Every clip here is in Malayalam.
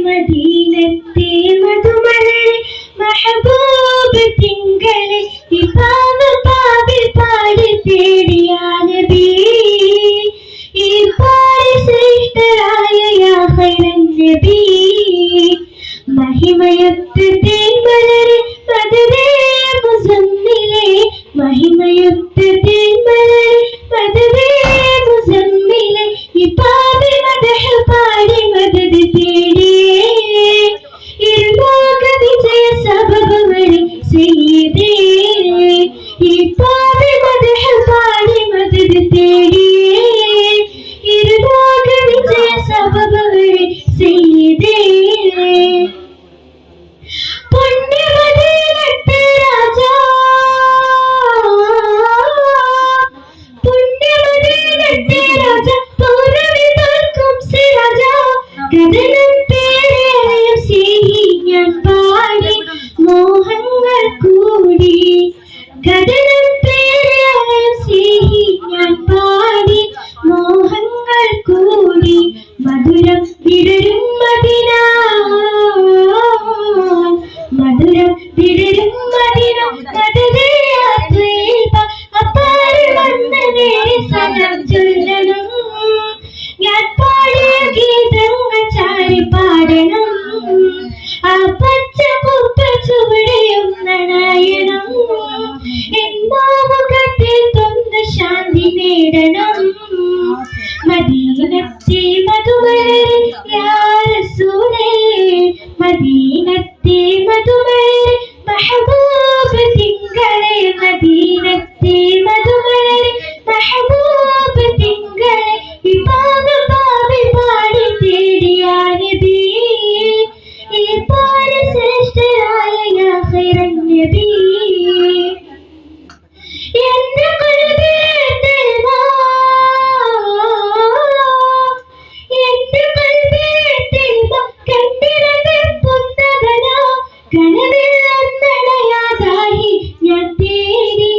മദീനത്തെ മധുമലരെ മഹബൂബ് തിങ്കളെ ഇമാമ പാപിൽ പാടി തേടിയ നബി ഈ പാടി ശ്രേഷ്ഠരായ യാ ഖൈറൻ നബി മഹിമയൊത്ത തേന്മലരെ മദദേ മുസമ്മിലെ മഹിമയൊത്ത തേന്മലരെ മദദേ മുസമ്മിലെ ഈ പാപി മദഹ് പാടി മദദ് തേടിയേ ഇരുലോക വിജയ സബബ് വഴി സയ്യിദേ ഈ പാപി മദഹ് പാടി മദദ് തേടിയേ ഇരുലോക വിജയ സബബ് വഴി സയ്യിദേ പുണ്യമദീനത്തെ രാജാ പുണ്യമദീനത്തെ രാജാ പൗർണമി തോൽക്കും സിരാജാ കഥനം പേരേറെയും സ്നേഹി ഞാൻ പാടി മോഹങ്ങൾ കൂടി കഥനം പേരേറെയും സ്നേഹി ഞാൻ പാടി മോഹങ്ങൾ കൂടി മധുരം വിടരും മദീന മധുരം വിടരും മദീന മദദേ യാത്രയിൽ അപ്പാരിൽ വന്ന നേരെ സലാം ചൊല്ലണം ഞാൻ പാടിയ ഗീതങ്ങൾ ചാരി പാടണം ആ പച്ച കുപ്പ ചുവടെയും നനയണം എന്നോ മുഖത്തിൽ തൊന്ന ശാന്തി നേടണം മദീനത്തെ മധുമലരെ യാ റസൂലേ മദീനത്തെ മധുമലരെ മഹബൂബ് തിങ്കളെ മദീനത്തെ മധുമലരെ മഹബൂബ് തിങ്കളെ ഇമാമ പാപി പാടി തേടിയ നബി ഈ പാടി ശ്രേഷ്ഠരായ യാ ഖൈറൻ നബി എന്റെ ഖൽബിലെ തേമാ എന്റെ ഖൽബിലെ തേമാ കണ്ടിരത്തെ പുത്തകന കനവിൽ ഒന്നടയാതായി ഞാൻ തേടി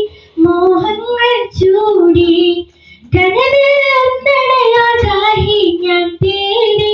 മോഹങ്ങൾ ചൂടി കനവിൽ ഒന്നടയാതായി ഞാൻ തേടി